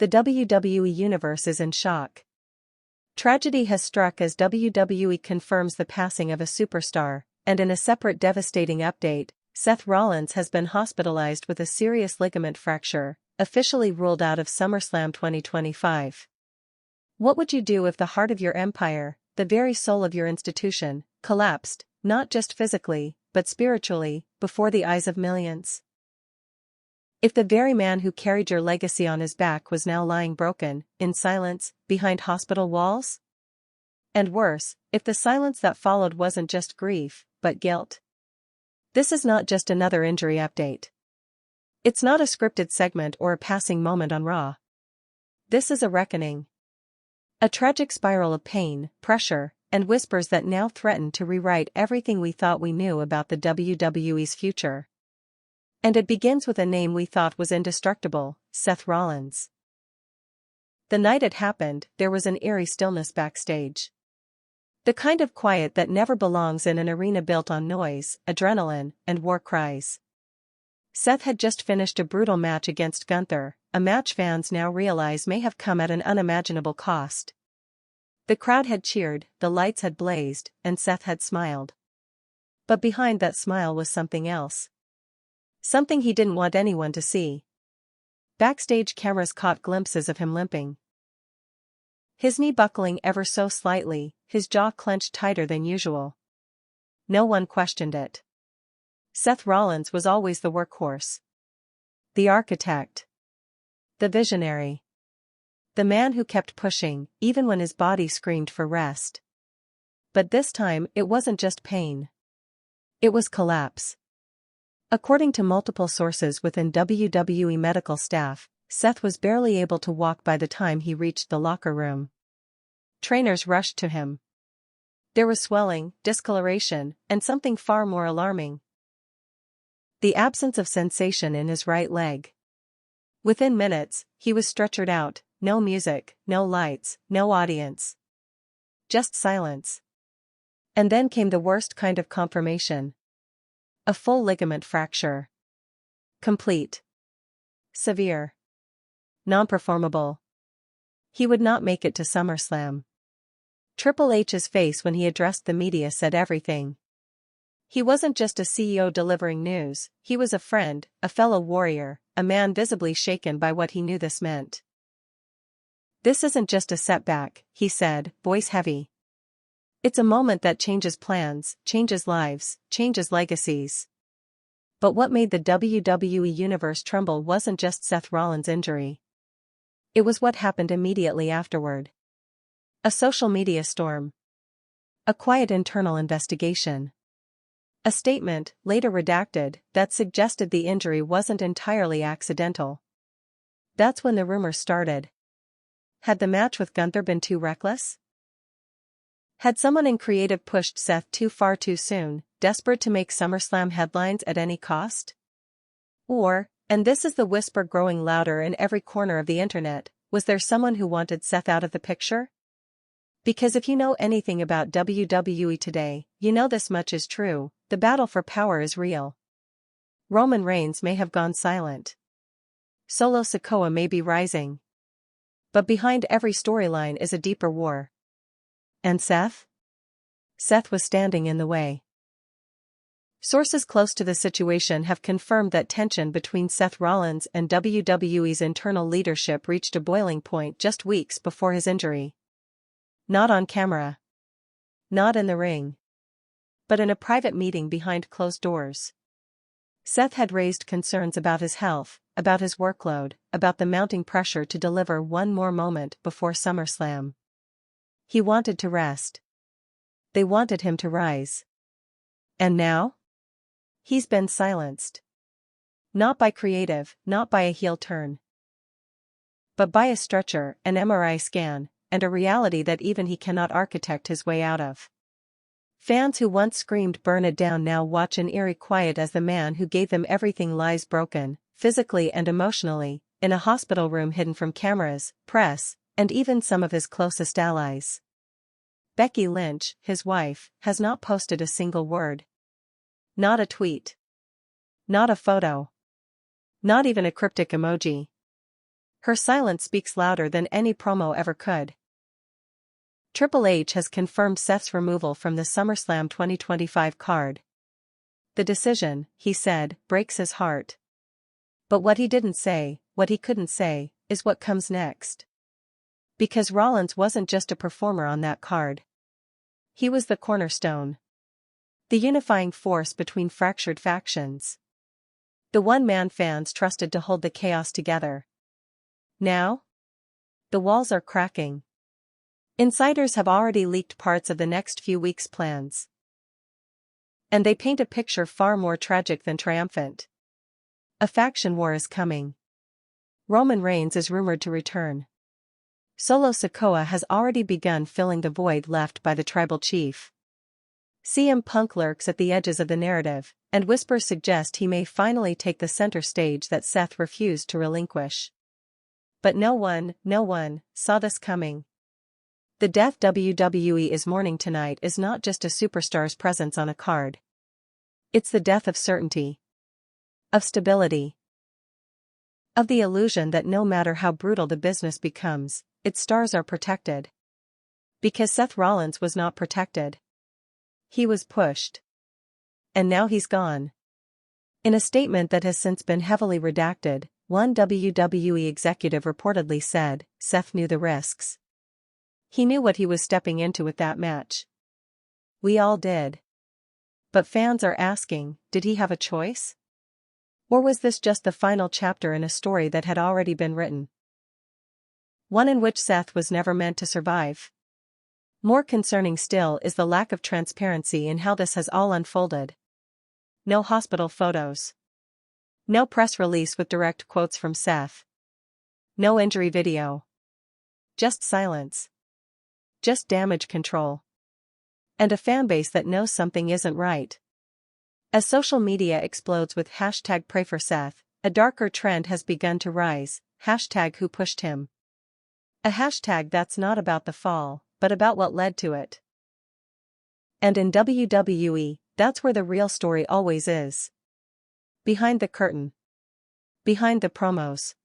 The WWE Universe is in shock. Tragedy has struck as WWE confirms the passing of a superstar, and in a separate devastating update, Seth Rollins has been hospitalized with a serious ligament fracture, officially ruled out of SummerSlam 2025. What would you do if the heart of your empire, the very soul of your institution, collapsed, not just physically, but spiritually, before the eyes of millions? If the very man who carried your legacy on his back was now lying broken, in silence, behind hospital walls? And worse, if the silence that followed wasn't just grief, but guilt. This is not just another injury update. It's not a scripted segment or a passing moment on Raw. This is a reckoning. A tragic spiral of pain, pressure, and whispers that now threaten to rewrite everything we thought we knew about the WWE's future. And it begins with a name we thought was indestructible, Seth Rollins. The night it happened, there was an eerie stillness backstage. The kind of quiet that never belongs in an arena built on noise, adrenaline, and war cries. Seth had just finished a brutal match against Gunther, a match fans now realize may have come at an unimaginable cost. The crowd had cheered, the lights had blazed, and Seth had smiled. But behind that smile was something else. Something he didn't want anyone to see. Backstage cameras caught glimpses of him limping. His knee buckling ever so slightly, his jaw clenched tighter than usual. No one questioned it. Seth Rollins was always the workhorse. The architect. The visionary. The man who kept pushing, even when his body screamed for rest. But this time, it wasn't just pain. It was collapse. According to multiple sources within WWE medical staff, Seth was barely able to walk by the time he reached the locker room. Trainers rushed to him. There was swelling, discoloration, and something far more alarming. The absence of sensation in his right leg. Within minutes, he was stretchered out, no music, no lights, no audience. Just silence. And then came the worst kind of confirmation. A full ligament fracture. Complete. Severe. Non-performable. He would not make it to SummerSlam. Triple H's face when he addressed the media said everything. He wasn't just a CEO delivering news, he was a friend, a fellow warrior, a man visibly shaken by what he knew this meant. "This isn't just a setback," he said, voice heavy. "It's a moment that changes plans, changes lives, changes legacies." But what made the WWE Universe tremble wasn't just Seth Rollins' injury. It was what happened immediately afterward. A social media storm. A quiet internal investigation. A statement, later redacted, that suggested the injury wasn't entirely accidental. That's when the rumors started. Had the match with Gunther been too reckless? Had someone in creative pushed Seth too far too soon, desperate to make SummerSlam headlines at any cost? Or, and this is the whisper growing louder in every corner of the internet, was there someone who wanted Seth out of the picture? Because if you know anything about WWE today, you know this much is true, the battle for power is real. Roman Reigns may have gone silent. Solo Sikoa may be rising. But behind every storyline is a deeper war. And Seth? Seth was standing in the way. Sources close to the situation have confirmed that tension between Seth Rollins and WWE's internal leadership reached a boiling point just weeks before his injury. Not on camera. Not in the ring. But in a private meeting behind closed doors. Seth had raised concerns about his health, about his workload, about the mounting pressure to deliver one more moment before SummerSlam. He wanted to rest. They wanted him to rise. And now? He's been silenced. Not by creative, not by a heel turn. But by a stretcher, an MRI scan, and a reality that even he cannot architect his way out of. Fans who once screamed "burn it down" now watch in eerie quiet as the man who gave them everything lies broken, physically and emotionally, in a hospital room hidden from cameras, press, and even some of his closest allies. Becky Lynch, his wife, has not posted a single word. Not a tweet. Not a photo. Not even a cryptic emoji. Her silence speaks louder than any promo ever could. Triple H has confirmed Seth's removal from the SummerSlam 2025 card. The decision, he said, breaks his heart. But what he didn't say, what he couldn't say, is what comes next. Because Rollins wasn't just a performer on that card. He was the cornerstone. The unifying force between fractured factions. The one-man fans trusted to hold the chaos together. Now? The walls are cracking. Insiders have already leaked parts of the next few weeks' plans. And they paint a picture far more tragic than triumphant. A faction war is coming. Roman Reigns is rumored to return. Solo Sikoa has already begun filling the void left by the tribal chief. CM Punk lurks at the edges of the narrative, and whispers suggest he may finally take the center stage that Seth refused to relinquish. But no one saw this coming. The death WWE is mourning tonight is not just a superstar's presence on a card. It's the death of certainty. Of stability. Of the illusion that no matter how brutal the business becomes, its stars are protected. Because Seth Rollins was not protected. He was pushed. And now he's gone. In a statement that has since been heavily redacted, one WWE executive reportedly said, Seth knew the risks. He knew what he was stepping into with that match. We all did. But fans are asking, did he have a choice? Or was this just the final chapter in a story that had already been written? One in which Seth was never meant to survive. More concerning still is the lack of transparency in how this has all unfolded. No hospital photos. No press release with direct quotes from Seth. No injury video. Just silence. Just damage control. And a fanbase that knows something isn't right. As social media explodes with hashtag #PrayForSeth, a darker trend has begun to rise, hashtag Who Pushed Him. A hashtag that's not about the fall, but about what led to it. And in WWE, that's where the real story always is. Behind the curtain. Behind the promos.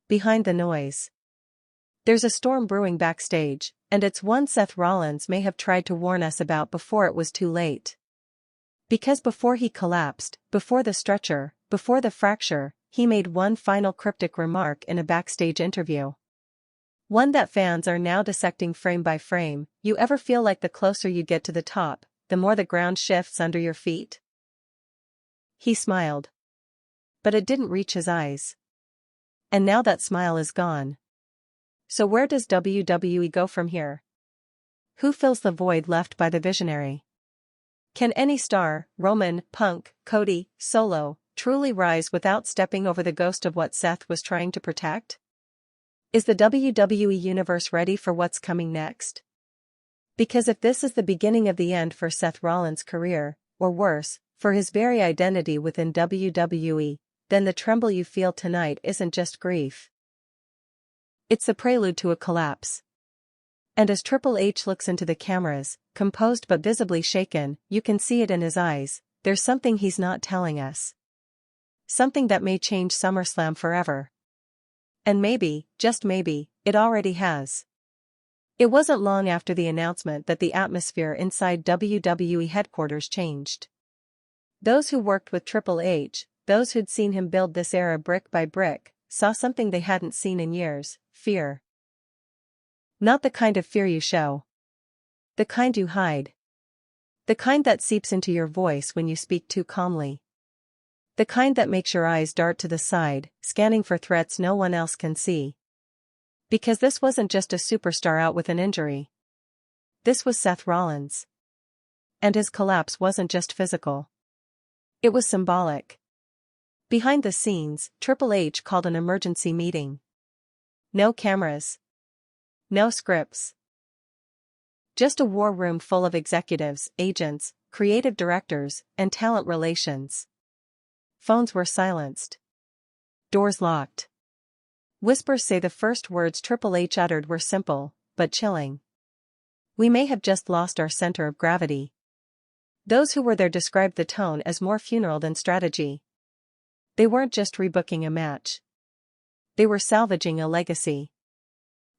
Behind the noise. There's a storm brewing backstage, and it's one Seth Rollins may have tried to warn us about before it was too late. Because before he collapsed, before the stretcher, before the fracture, he made one final cryptic remark in a backstage interview. One that fans are now dissecting frame by frame. You ever feel like the closer you get to the top, the more the ground shifts under your feet? He smiled. But it didn't reach his eyes. And now that smile is gone. So where does WWE go from here? Who fills the void left by the visionary? Can any star, Roman, Punk, Cody, Solo, truly rise without stepping over the ghost of what Seth was trying to protect? Is the WWE Universe ready for what's coming next? Because if this is the beginning of the end for Seth Rollins' career, or worse, for his very identity within WWE, then the tremble you feel tonight isn't just grief. It's the prelude to a collapse. And as Triple H looks into the cameras, composed but visibly shaken, you can see it in his eyes, there's something he's not telling us. Something that may change SummerSlam forever. And maybe, just maybe, it already has. It wasn't long after the announcement that the atmosphere inside WWE headquarters changed. Those who worked with Triple H, those who'd seen him build this era brick by brick, saw something they hadn't seen in years, fear. Not the kind of fear you show. The kind you hide. The kind that seeps into your voice when you speak too calmly. The kind that makes your eyes dart to the side, scanning for threats no one else can see. Because this wasn't just a superstar out with an injury. This was Seth Rollins. And his collapse wasn't just physical. It was symbolic. Behind the scenes, Triple H called an emergency meeting. No cameras. No scripts. Just a war room full of executives, agents, creative directors, and talent relations. Phones were silenced. Doors locked. Whispers say the first words Triple H uttered were simple, but chilling. We may have just lost our center of gravity. Those who were there described the tone as more funeral than strategy. They weren't just rebooking a match. They were salvaging a legacy.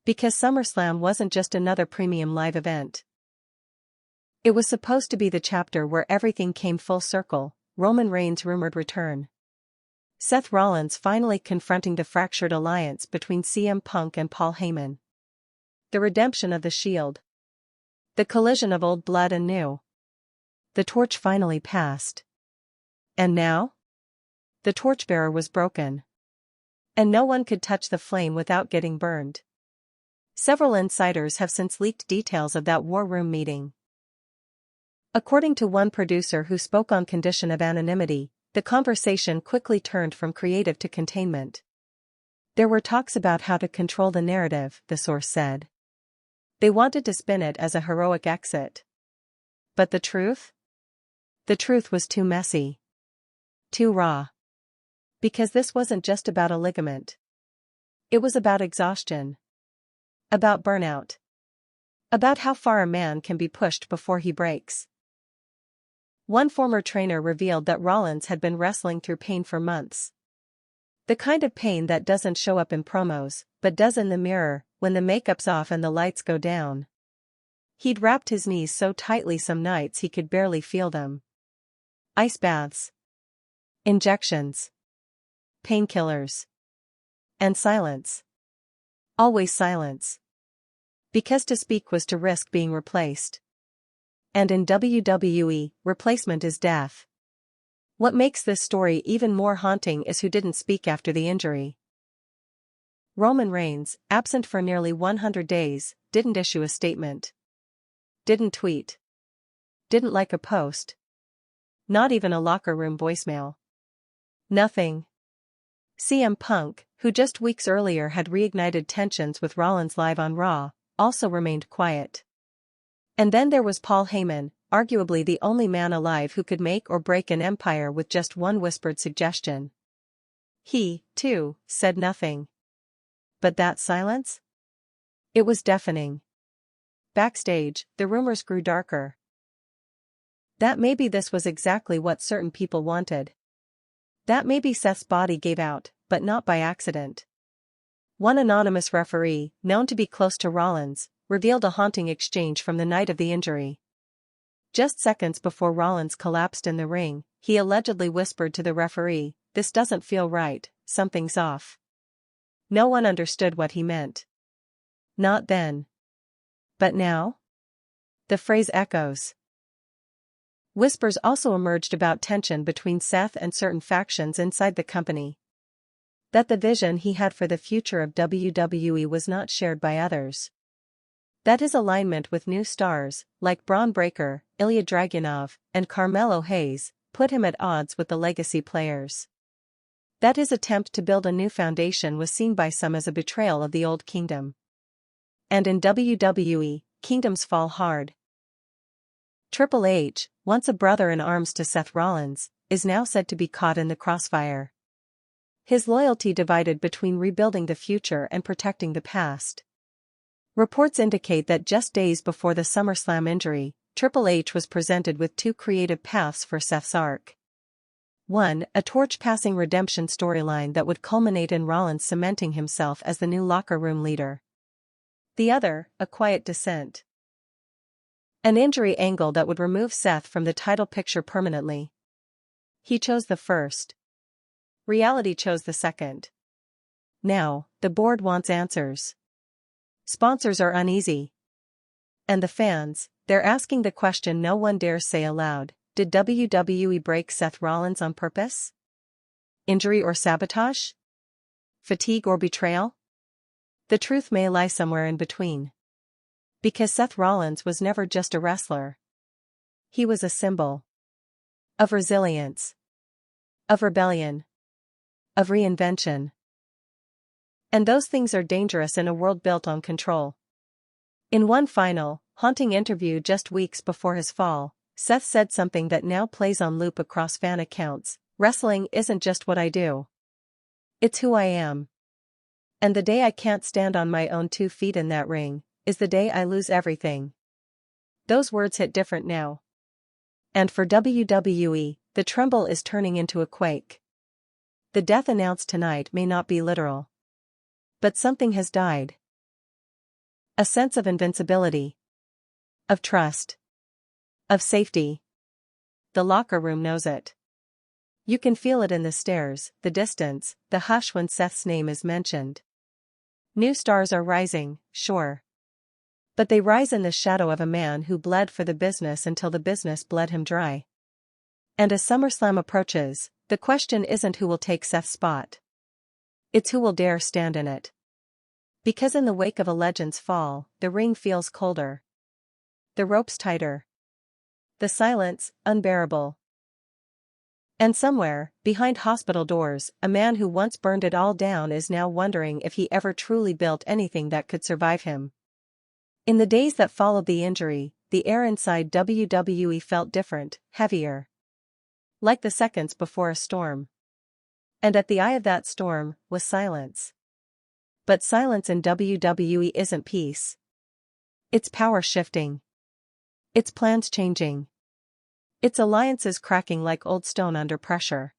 Because SummerSlam wasn't just another premium live event. It was supposed to be the chapter where everything came full circle: Roman Reigns' rumored return, Seth Rollins finally confronting the fractured alliance between CM Punk and Paul Heyman, the redemption of the Shield, the collision of old blood and new. The torch finally passed. And now? The torchbearer was broken. And no one could touch the flame without getting burned. Several insiders have since leaked details of that war room meeting. According to one producer who spoke on condition of anonymity, the conversation quickly turned from creative to containment. There were talks about how to control the narrative, the source said. They wanted to spin it as a heroic exit. But the truth? The truth was too messy. Too raw. Because this wasn't just about a ligament. It was about exhaustion. About burnout. About how far a man can be pushed before he breaks. One former trainer revealed that Rollins had been wrestling through pain for months. The kind of pain that doesn't show up in promos, but does in the mirror, when the makeup's off and the lights go down. He'd wrapped his knees so tightly some nights he could barely feel them. Ice baths. Injections. Painkillers. And silence. Always silence. Because to speak was to risk being replaced. And in WWE, replacement is death. What makes this story even more haunting is who didn't speak after the injury. Roman Reigns, absent for nearly 100 days, didn't issue a statement. Didn't tweet. Didn't like a post. Not even a locker room voicemail. Nothing. CM Punk, who just weeks earlier had reignited tensions with Rollins live on Raw, also remained quiet. And then there was Paul Heyman, arguably the only man alive who could make or break an empire with just one whispered suggestion. He, too, said nothing. But that silence? It was deafening. Backstage, the rumors grew darker. That maybe this was exactly what certain people wanted. That maybe Seth's body gave out, but not by accident. One anonymous referee, known to be close to Rollins, revealed a haunting exchange from the night of the injury. Just seconds before Rollins collapsed in the ring, he allegedly whispered to the referee, "This doesn't feel right, something's off." No one understood what he meant. Not then. But now? The phrase echoes. Whispers also emerged about tension between Seth and certain factions inside the company. That the vision he had for the future of WWE was not shared by others. That his alignment with new stars, like Braun Breaker, Ilya Dragunov, and Carmelo Hayes, put him at odds with the legacy players. That his attempt to build a new foundation was seen by some as a betrayal of the old kingdom. And in WWE, kingdoms fall hard. Triple H, once a brother in arms to Seth Rollins, is now said to be caught in the crossfire. His loyalty divided between rebuilding the future and protecting the past. Reports indicate that just days before the SummerSlam injury, Triple H was presented with two creative paths for Seth's arc. One, a torch-passing redemption storyline that would culminate in Rollins cementing himself as the new locker room leader. The other, a quiet descent. An injury angle that would remove Seth from the title picture permanently. He chose the first. Reality chose the second. Now, the board wants answers. Sponsors are uneasy. And the fans, they're asking the question no one dares say aloud: did WWE break Seth Rollins on purpose? Injury or sabotage? Fatigue or betrayal? The truth may lie somewhere in between. Because Seth Rollins was never just a wrestler. He was a symbol. Of resilience. Of rebellion. Of reinvention. And those things are dangerous in a world built on control. In one final, haunting interview just weeks before his fall, Seth said something that now plays on loop across fan accounts: "Wrestling isn't just what I do. It's who I am. And the day I can't stand on my own 2 feet in that ring is the day I lose everything." Those words hit different now. And for WWE, the tremble is turning into a quake. The death announced tonight may not be literal. But something has died. A sense of invincibility. Of trust. Of safety. The locker room knows it. You can feel it in the stares, the distance, the hush when Seth's name is mentioned. New stars are rising, sure. But they rise in the shadow of a man who bled for the business until the business bled him dry. And as SummerSlam approaches, the question isn't who will take Seth's spot. It's who will dare stand in it. Because in the wake of a legend's fall, the ring feels colder. The ropes tighter. The silence, unbearable. And somewhere, behind hospital doors, a man who once burned it all down is now wondering if he ever truly built anything that could survive him. In the days that followed the injury, the air inside WWE felt different, heavier. Like the seconds before a storm. And at the eye of that storm was silence. But silence in WWE isn't peace. It's power shifting. It's plans changing. It's alliances cracking like old stone under pressure.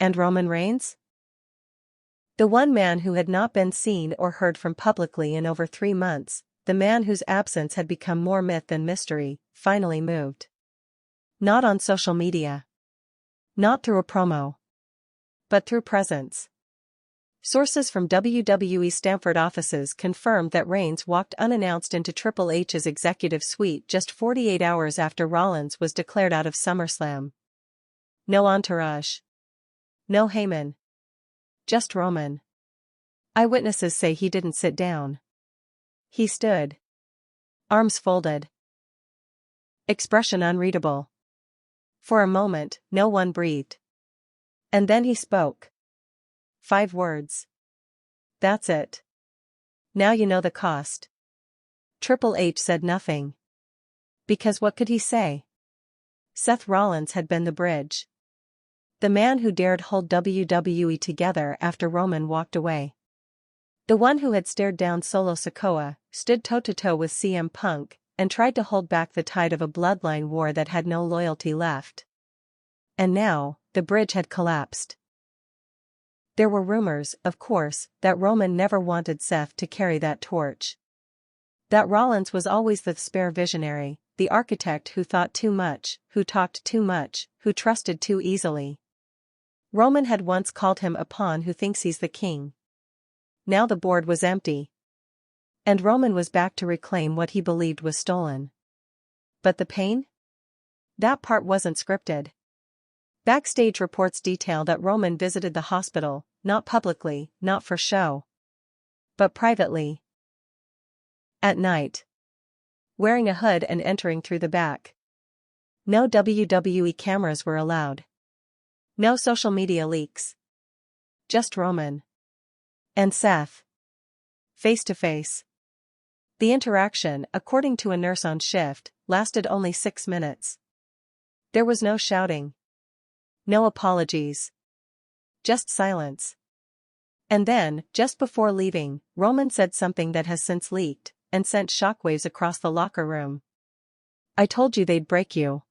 And Roman Reigns? The one man who had not been seen or heard from publicly in over 3 months, the man whose absence had become more myth than mystery, finally moved. Not on social media. Not through a promo. But through presence. Sources from WWE Stamford offices confirmed that Reigns walked unannounced into Triple H's executive suite just 48 hours after Rollins was declared out of SummerSlam. No entourage. No Heyman. Just Roman. Eyewitnesses say he didn't sit down. He stood. Arms folded. Expression unreadable. For a moment, no one breathed. And then he spoke. 5 words. That's it. Now you know the cost. Triple H said nothing. Because what could he say? Seth Rollins had been the bridge. The man who dared hold WWE together after Roman walked away. The one who had stared down Solo Sikoa, stood toe-to-toe with CM Punk, and tried to hold back the tide of a bloodline war that had no loyalty left. And now, the bridge had collapsed. There were rumors, of course, that Roman never wanted Seth to carry that torch. That Rollins was always the spare visionary, the architect who thought too much, who talked too much, who trusted too easily. Roman had once called him a pawn who thinks he's the king. Now the board was empty. And Roman was back to reclaim what he believed was stolen. But the pain? That part wasn't scripted. Backstage reports detail that Roman visited the hospital, not publicly, not for show. But privately. At night. Wearing a hood and entering through the back. No WWE cameras were allowed. No social media leaks. Just Roman. And Seth. Face to face. The interaction, according to a nurse on shift, lasted only 6 minutes. There was no shouting. No apologies. Just silence. And then, just before leaving, Roman said something that has since leaked, and sent shockwaves across the locker room. I told you they'd break you.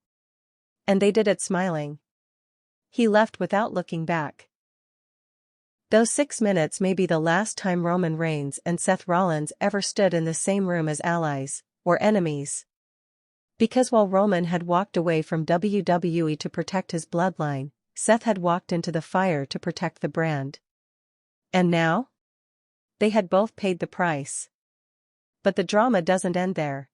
And they did it smiling. He left without looking back. Those 6 minutes may be the last time Roman Reigns and Seth Rollins ever stood in the same room as allies, or enemies. Because while Roman had walked away from WWE to protect his bloodline, Seth had walked into the fire to protect the brand. And now? They had both paid the price. But the drama doesn't end there.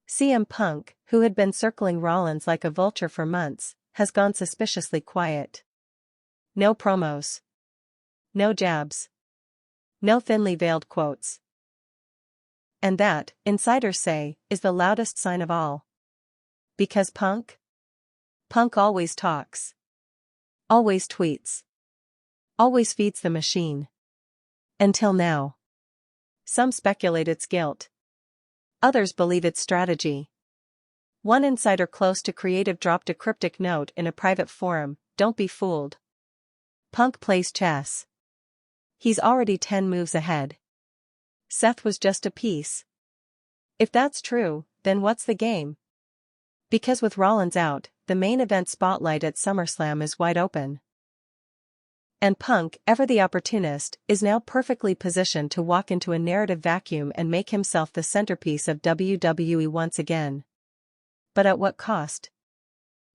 CM Punk, who had been circling Rollins like a vulture for months, has gone suspiciously quiet. No promos. No jabs. No thinly veiled quotes. And that, insiders say, is the loudest sign of all. Because Punk always talks. Always tweets. Always feeds the machine. Until now. Some speculate it's guilt. Others believe it's strategy. One insider close to creative dropped a cryptic note in a private forum, "Don't be fooled. Punk plays chess. He's already 10 moves ahead. Seth was just a piece." If that's true, then what's the game? Because with Rollins out, the main event spotlight at SummerSlam is wide open. And Punk, ever the opportunist, is now perfectly positioned to walk into a narrative vacuum and make himself the centerpiece of WWE once again. But at what cost?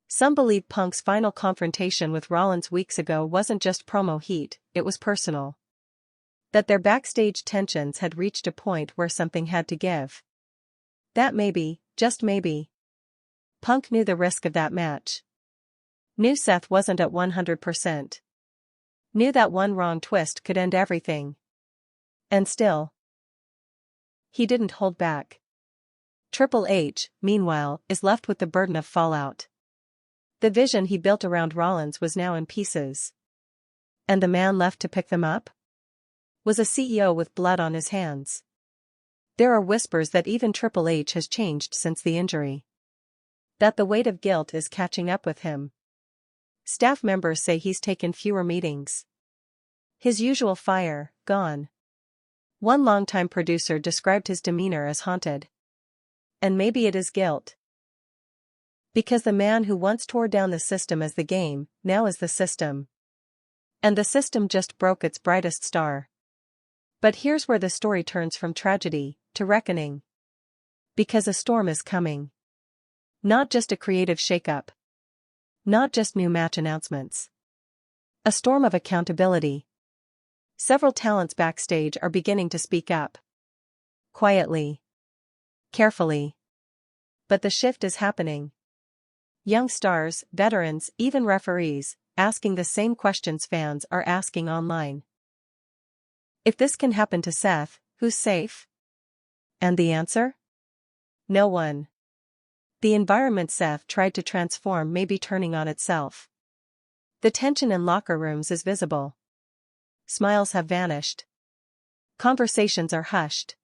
Some believe Punk's final confrontation with Rollins weeks ago wasn't just promo heat, it was personal. That their backstage tensions had reached a point where something had to give. That maybe, just maybe. Punk knew the risk of that match. Knew Seth wasn't at 100%. Knew that one wrong twist could end everything. And still, he didn't hold back. Triple H, meanwhile, is left with the burden of fallout. The vision he built around Rollins was now in pieces. And the man left to pick them up? Was a CEO with blood on his hands. There are whispers that even Triple H has changed since the injury. That the weight of guilt is catching up with him. Staff members say he's taken fewer meetings. His usual fire, gone. One longtime producer described his demeanor as haunted. And maybe it is guilt. Because the man who once tore down the system as the game, now is the system. And the system just broke its brightest star. But here's where the story turns from tragedy to reckoning. Because a storm is coming. Not just a creative shakeup. Not just new match announcements. A storm of accountability. Several talents backstage are beginning to speak up. Quietly. Carefully. But the shift is happening. Young stars, veterans, even referees, asking the same questions fans are asking online. If this can happen to Seth, who's safe? And the answer? No one. The environment Seth tried to transform may be turning on itself. The tension in locker rooms is visible. Smiles have vanished. Conversations are hushed.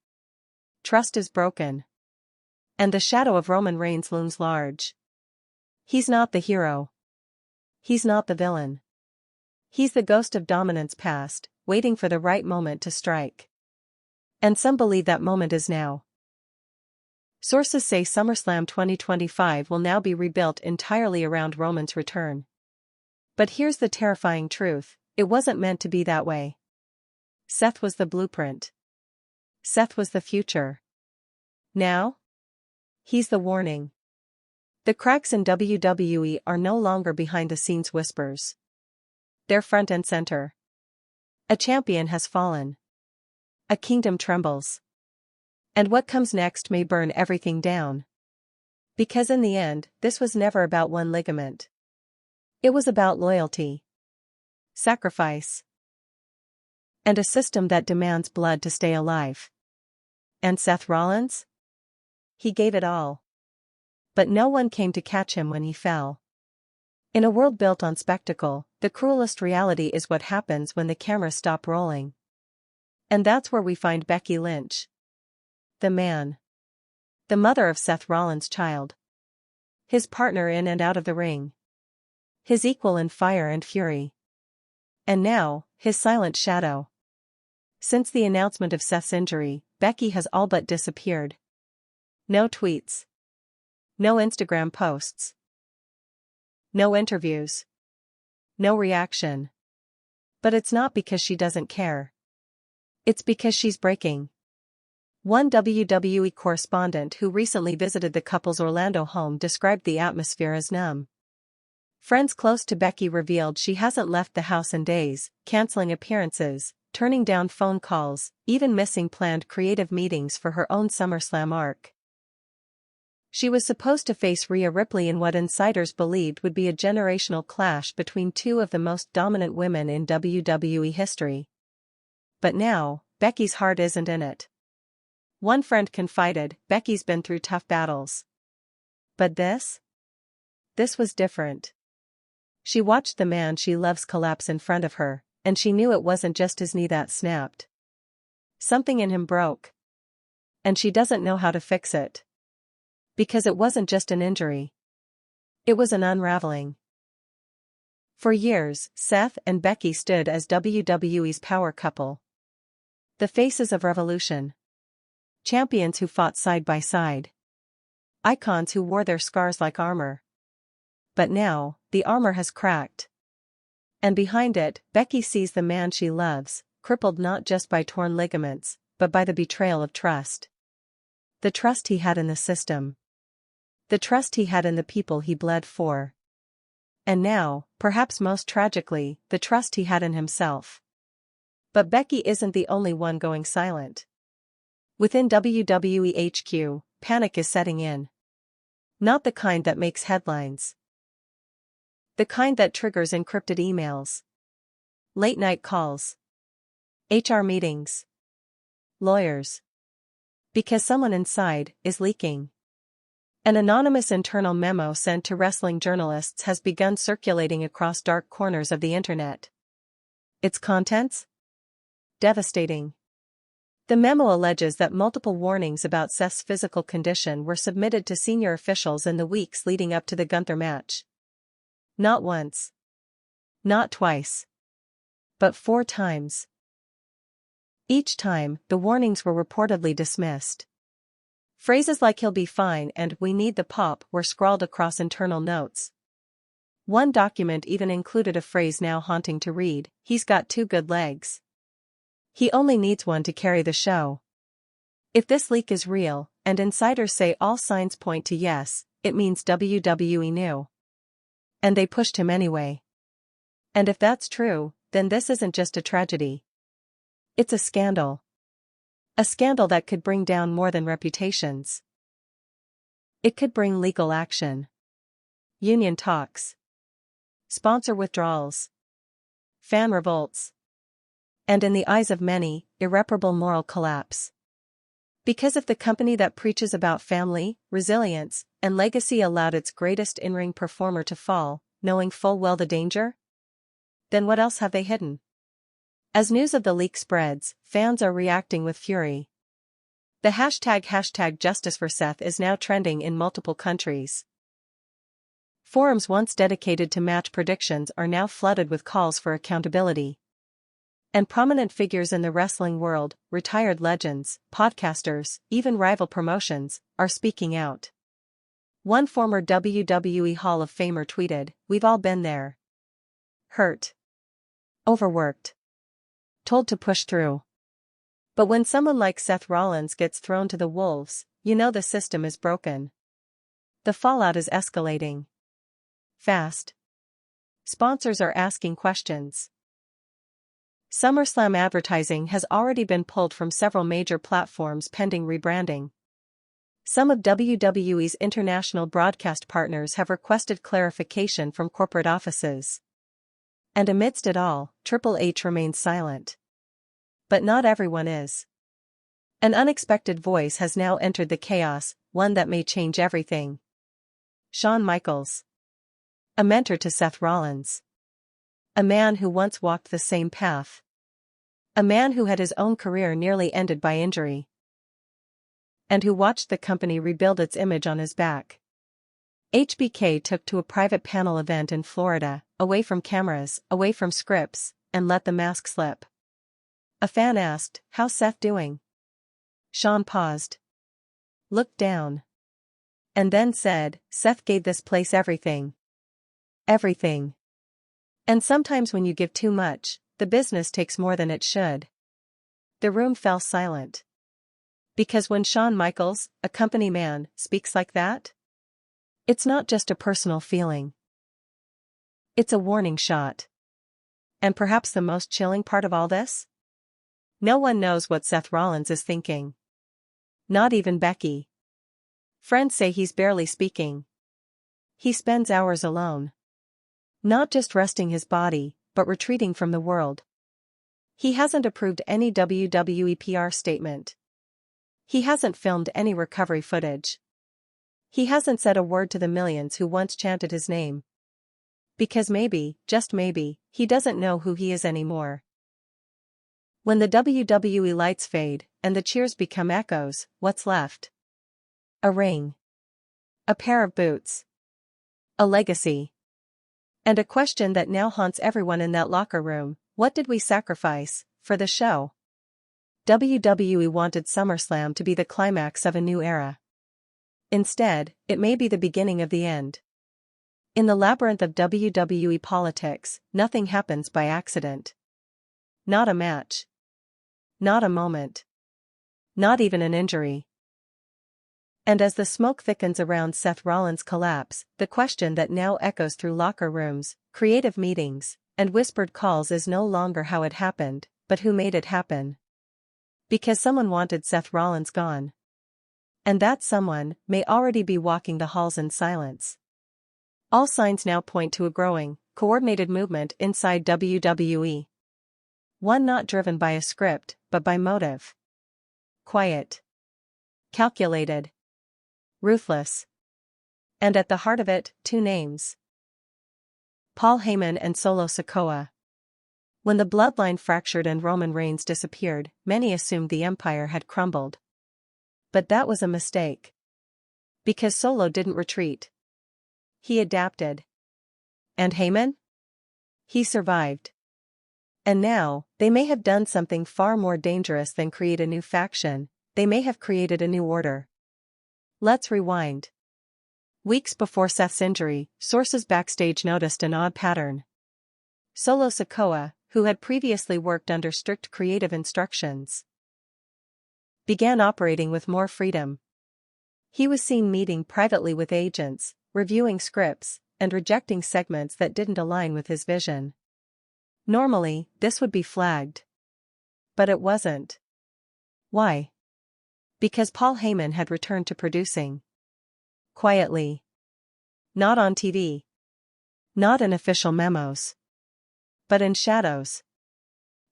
Trust is broken. And the shadow of Roman Reigns looms large. He's not the hero. He's not the villain. He's the ghost of dominance past, waiting for the right moment to strike. And some believe that moment is now. Sources say SummerSlam 2025 will now be rebuilt entirely around Roman's return. But here's the terrifying truth, it wasn't meant to be that way. Seth was the blueprint. Seth was the future. Now? He's the warning. The cracks in WWE are no longer behind-the-scenes whispers. They're front and center. A champion has fallen. A kingdom trembles. And what comes next may burn everything down. Because in the end, this was never about one ligament. It was about loyalty. Sacrifice. And a system that demands blood to stay alive. And Seth Rollins? He gave it all. But no one came to catch him when he fell. In a world built on spectacle, the cruelest reality is what happens when the cameras stop rolling. And that's where we find Becky Lynch. The man. The mother of Seth Rollins' child. His partner in and out of the ring. His equal in fire and fury. And now, his silent shadow. Since the announcement of Seth's injury, Becky has all but disappeared. No tweets. No Instagram posts. No interviews. No reaction. But it's not because she doesn't care. It's because she's breaking. One WWE correspondent who recently visited the couple's Orlando home described the atmosphere as numb. Friends close to Becky revealed she hasn't left the house in days, canceling appearances, turning down phone calls, even missing planned creative meetings for her own SummerSlam arc. She was supposed to face Rhea Ripley in what insiders believed would be a generational clash between two of the most dominant women in WWE history. But now, Becky's heart isn't in it. One friend confided, Becky's been through tough battles. But this? This was different. She watched the man she loves collapse in front of her, and she knew it wasn't just his knee that snapped. Something in him broke. And she doesn't know how to fix it. Because it wasn't just an injury. It was an unraveling. For years, Seth and Becky stood as WWE's power couple. The faces of revolution. Champions who fought side by side. Icons who wore their scars like armor. But now, the armor has cracked. And behind it, Becky sees the man she loves, crippled not just by torn ligaments, but by the betrayal of trust. The trust he had in the system. The trust he had in the people he bled for. And now, perhaps most tragically, the trust he had in himself. But Becky isn't the only one going silent. Within WWE HQ, panic is setting in. Not the kind that makes headlines. The kind that triggers encrypted emails. Late-night calls. HR meetings. Lawyers. Because someone inside is leaking. An anonymous internal memo sent to wrestling journalists has begun circulating across dark corners of the internet. Its contents? Devastating. The memo alleges that multiple warnings about Seth's physical condition were submitted to senior officials in the weeks leading up to the Gunther match. Not once. Not twice. But 4 times. Each time, the warnings were reportedly dismissed. Phrases like "he'll be fine" and "we need the pop" were scrawled across internal notes. One document even included a phrase now haunting to read: "He's got 2 good legs. He only needs one to carry the show." If this leak is real, and insiders say all signs point to yes, it means WWE knew. And they pushed him anyway. And if that's true, then this isn't just a tragedy. It's a scandal. A scandal that could bring down more than reputations. It could bring legal action. Union talks. Sponsor withdrawals. Fan revolts. And in the eyes of many, irreparable moral collapse. Because if the company that preaches about family, resilience, and legacy allowed its greatest in-ring performer to fall, knowing full well the danger, then what else have they hidden? As news of the leak spreads, fans are reacting with fury. The hashtag Justice for Seth is now trending in multiple countries. Forums once dedicated to match predictions are now flooded with calls for accountability. And prominent figures in the wrestling world, retired legends, podcasters, even rival promotions, are speaking out. One former WWE Hall of Famer tweeted, "We've all been there. Hurt. Overworked. Told to push through. But when someone like Seth Rollins gets thrown to the wolves, you know the system is broken. The fallout is escalating. Fast. Sponsors are asking questions. SummerSlam advertising has already been pulled from several major platforms pending rebranding. Some of WWE's international broadcast partners have requested clarification from corporate offices. And amidst it all, Triple H remains silent. But not everyone is. An unexpected voice has now entered the chaos, one that may change everything. Shawn Michaels. A mentor to Seth Rollins. A man who once walked the same path. A man who had his own career nearly ended by injury. And who watched the company rebuild its image on his back. HBK took to a private panel event in Florida, away from cameras, away from scripts, and let the mask slip. A fan asked, "How's Seth doing?" Shawn paused. Looked down. And then said, "Seth gave this place everything. Everything. And sometimes when you give too much, the business takes more than it should." The room fell silent. Because when Shawn Michaels, a company man, speaks like that, it's not just a personal feeling. It's a warning shot. And perhaps the most chilling part of all this? No one knows what Seth Rollins is thinking. Not even Becky. Friends say he's barely speaking. He spends hours alone. Not just resting his body, but retreating from the world. He hasn't approved any WWE PR statement. He hasn't filmed any recovery footage. He hasn't said a word to the millions who once chanted his name. Because maybe, just maybe, he doesn't know who he is anymore. When the WWE lights fade, and the cheers become echoes, what's left? A ring. A pair of boots. A legacy. And a question that now haunts everyone in that locker room: what did we sacrifice for the show? WWE wanted SummerSlam to be the climax of a new era. Instead, it may be the beginning of the end. In the labyrinth of WWE politics, nothing happens by accident. Not a match. Not a moment. Not even an injury. And as the smoke thickens around Seth Rollins' collapse, the question that now echoes through locker rooms, creative meetings, and whispered calls is no longer how it happened, but who made it happen. Because someone wanted Seth Rollins gone. And that someone may already be walking the halls in silence. All signs now point to a growing, coordinated movement inside WWE. One not driven by a script, but by motive. Quiet. Calculated. Ruthless. And at the heart of it, two names. Paul Heyman and Solo Sikoa. When the bloodline fractured and Roman Reigns disappeared, many assumed the empire had crumbled. But that was a mistake. Because Solo didn't retreat. He adapted. And Heyman? He survived. And now, they may have done something far more dangerous than create a new faction, they may have created a new order. Let's rewind. Weeks before Seth's injury, sources backstage noticed an odd pattern. Solo Sikoa, who had previously worked under strict creative instructions, began operating with more freedom. He was seen meeting privately with agents, reviewing scripts, and rejecting segments that didn't align with his vision. Normally, this would be flagged. But it wasn't. Why? Because Paul Heyman had returned to producing. Quietly. Not on TV. Not in official memos. But in shadows.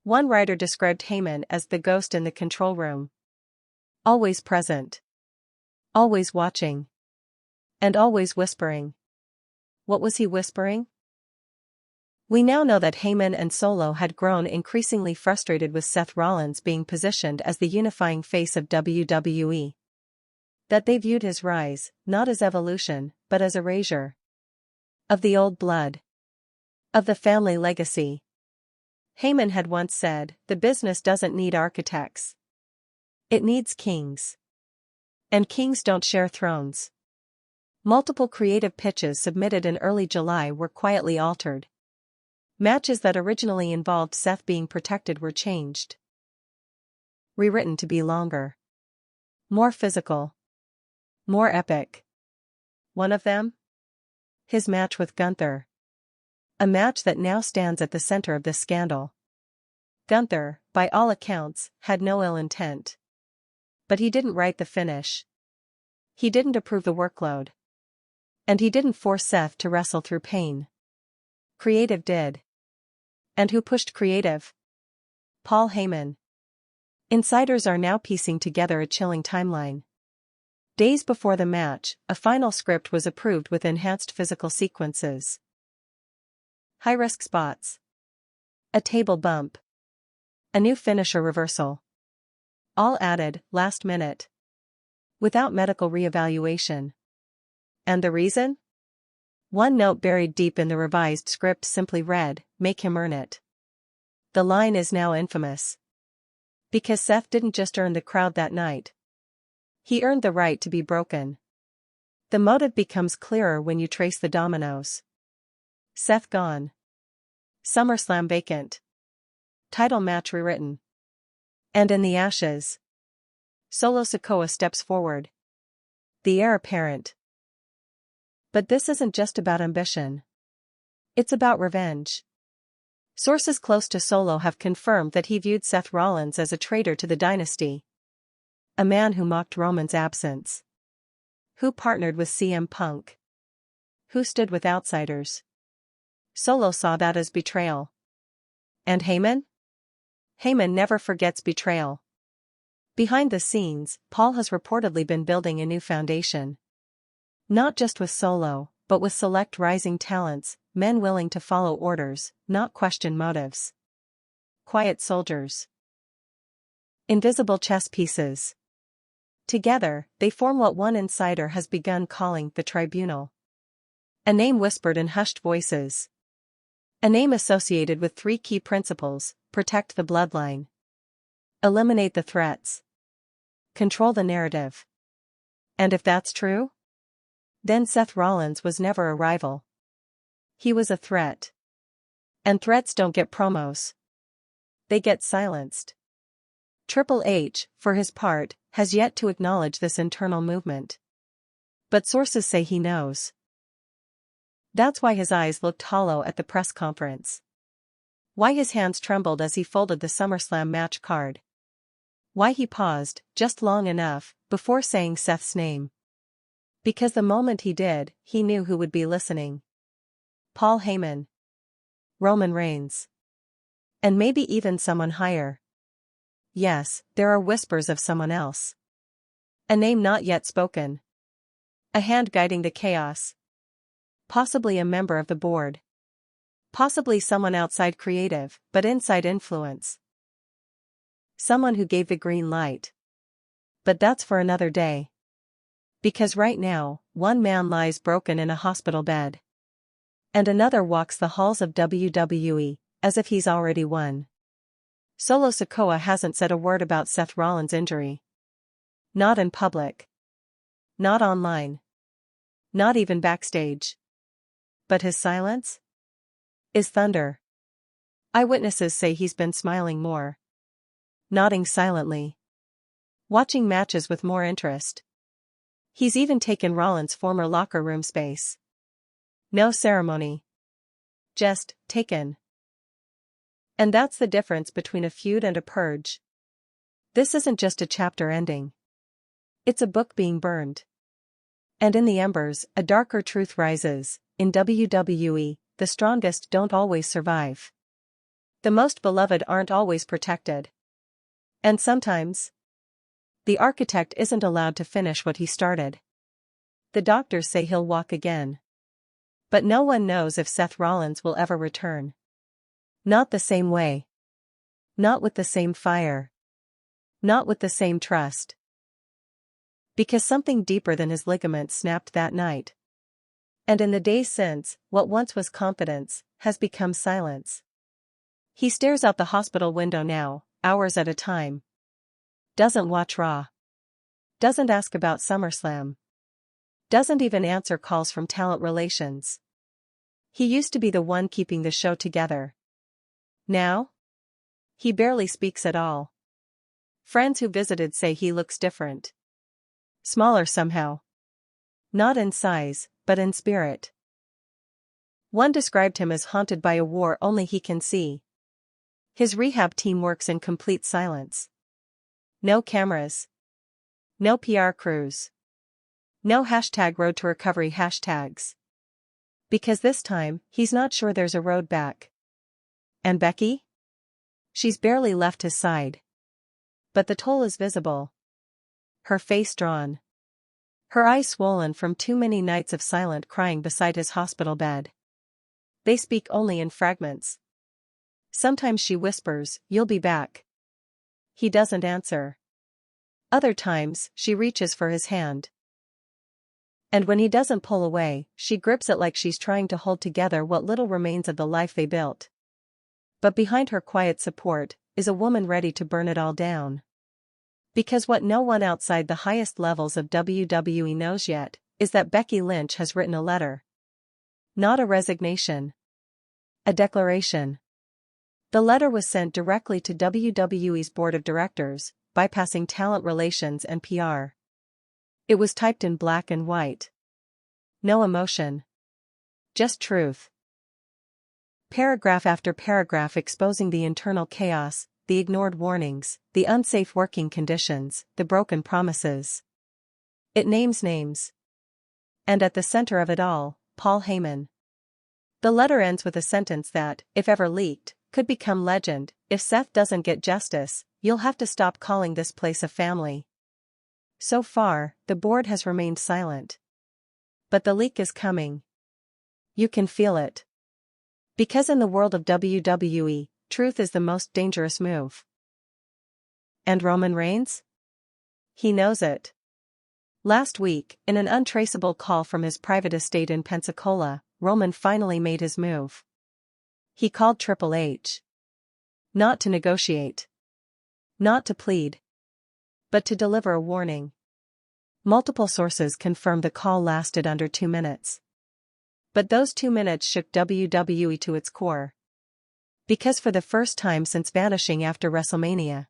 One writer described Heyman as the ghost in the control room. Always present. Always watching. And always whispering. What was he whispering? We now know that Heyman and Solo had grown increasingly frustrated with Seth Rollins being positioned as the unifying face of WWE. That they viewed his rise, not as evolution, but as erasure. Of the old blood. Of the family legacy. Heyman had once said, "The business doesn't need architects. It needs kings. And kings don't share thrones." Multiple creative pitches submitted in early July were quietly altered. Matches that originally involved Seth being protected were changed. Rewritten to be longer. More physical. More epic. One of them? His match with Gunther. A match that now stands at the center of this scandal. Gunther, by all accounts, had no ill intent. But he didn't write the finish. He didn't approve the workload. And he didn't force Seth to wrestle through pain. Creative did. And who pushed creative? Paul Heyman. Insiders are now piecing together a chilling timeline. Days before the match, a final script was approved with enhanced physical sequences. High-risk spots. A table bump. A new finisher reversal. All added, last minute. Without medical reevaluation. And the reason? One note buried deep in the revised script simply read, "Make him earn it." The line is now infamous. Because Seth didn't just earn the crowd that night. He earned the right to be broken. The motive becomes clearer when you trace the dominoes. Seth gone. SummerSlam vacant. Title match rewritten. And in the ashes. Solo Sikoa steps forward. The heir apparent. But this isn't just about ambition. It's about revenge. Sources close to Solo have confirmed that he viewed Seth Rollins as a traitor to the dynasty. A man who mocked Roman's absence. Who partnered with CM Punk. Who stood with outsiders. Solo saw that as betrayal. And Heyman? Heyman never forgets betrayal. Behind the scenes, Paul has reportedly been building a new foundation. Not just with Solo, but with select rising talents, men willing to follow orders, not question motives. Quiet soldiers. Invisible chess pieces. Together, they form what one insider has begun calling the Tribunal. A name whispered in hushed voices. A name associated with three key principles: protect the bloodline. Eliminate the threats. Control the narrative. And if that's true? Then Seth Rollins was never a rival. He was a threat. And threats don't get promos. They get silenced. Triple H, for his part, has yet to acknowledge this internal movement. But sources say he knows. That's why his eyes looked hollow at the press conference. Why his hands trembled as he folded the SummerSlam match card. Why he paused, just long enough, before saying Seth's name. Because the moment he did, he knew who would be listening. Paul Heyman. Roman Reigns. And maybe even someone higher. Yes, there are whispers of someone else. A name not yet spoken. A hand guiding the chaos. Possibly a member of the board. Possibly someone outside creative, but inside influence. Someone who gave the green light. But that's for another day. Because right now, one man lies broken in a hospital bed. And another walks the halls of WWE, as if he's already won. Solo Sikoa hasn't said a word about Seth Rollins' injury. Not in public. Not online. Not even backstage. But his silence? Is thunder. Eyewitnesses say he's been smiling more. Nodding silently. Watching matches with more interest. He's even taken Rollins' former locker room space. No ceremony. Just, taken. And that's the difference between a feud and a purge. This isn't just a chapter ending. It's a book being burned. And in the embers, a darker truth rises. In WWE, the strongest don't always survive. The most beloved aren't always protected. And sometimes, the architect isn't allowed to finish what he started. The doctors say he'll walk again. But no one knows if Seth Rollins will ever return. Not the same way. Not with the same fire. Not with the same trust. Because something deeper than his ligaments snapped that night. And in the days since, what once was confidence, has become silence. He stares out the hospital window now, hours at a time. Doesn't watch Raw. Doesn't ask about SummerSlam. Doesn't even answer calls from talent relations. He used to be the one keeping the show together. Now? He barely speaks at all. Friends who visited say he looks different. Smaller somehow. Not in size, but in spirit. One described him as haunted by a war only he can see. His rehab team works in complete silence. No cameras. No PR crews. No #road to recovery hashtags. Because this time, he's not sure there's a road back. And Becky? She's barely left his side. But the toll is visible. Her face drawn. Her eyes swollen from too many nights of silent crying beside his hospital bed. They speak only in fragments. Sometimes she whispers, "You'll be back." He doesn't answer. Other times, she reaches for his hand. And when he doesn't pull away, she grips it like she's trying to hold together what little remains of the life they built. But behind her quiet support, is a woman ready to burn it all down. Because what no one outside the highest levels of WWE knows yet, is that Becky Lynch has written a letter. Not a resignation. A declaration. The letter was sent directly to WWE's board of directors, bypassing talent relations and PR. It was typed in black and white. No emotion. Just truth. Paragraph after paragraph exposing the internal chaos, the ignored warnings, the unsafe working conditions, the broken promises. It names names. And at the center of it all, Paul Heyman. The letter ends with a sentence that, if ever leaked, could become legend. If Seth doesn't get justice, you'll have to stop calling this place a family. So far, the board has remained silent. But the leak is coming. You can feel it. Because in the world of WWE, truth is the most dangerous move. And Roman Reigns? He knows it. Last week, in an untraceable call from his private estate in Pensacola, Roman finally made his move. He called Triple H. Not to negotiate. Not to plead. But to deliver a warning. Multiple sources confirmed the call lasted under 2 minutes. But those 2 minutes shook WWE to its core. Because for the first time since vanishing after WrestleMania,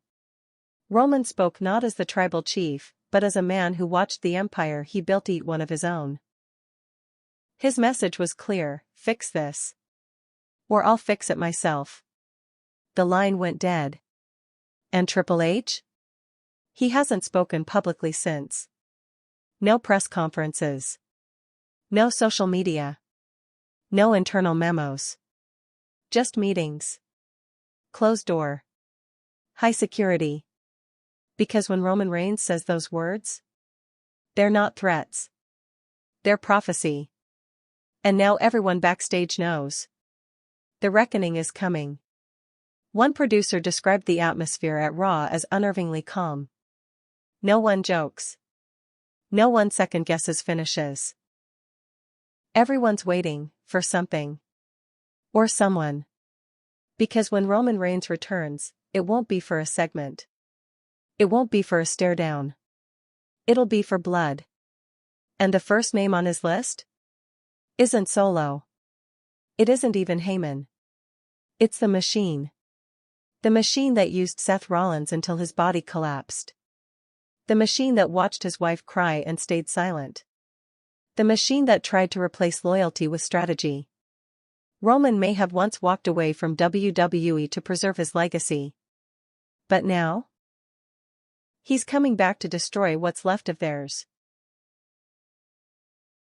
Roman spoke not as the tribal chief, but as a man who watched the empire he built eat one of his own. His message was clear: fix this, or I'll fix it myself. The line went dead. And Triple H? He hasn't spoken publicly since. No press conferences. No social media. No internal memos. Just meetings. Closed door. High security. Because when Roman Reigns says those words, they're not threats. They're prophecy. And now everyone backstage knows. The reckoning is coming. One producer described the atmosphere at Raw as unnervingly calm. No one jokes. No one second-guesses finishes. Everyone's waiting for something. Or someone. Because when Roman Reigns returns, it won't be for a segment. It won't be for a stare-down. It'll be for blood. And the first name on his list? Isn't Solo. It isn't even Heyman. It's the Machine. The Machine that used Seth Rollins until his body collapsed. The Machine that watched his wife cry and stayed silent. The Machine that tried to replace loyalty with strategy. Roman may have once walked away from WWE to preserve his legacy. But now? He's coming back to destroy what's left of theirs.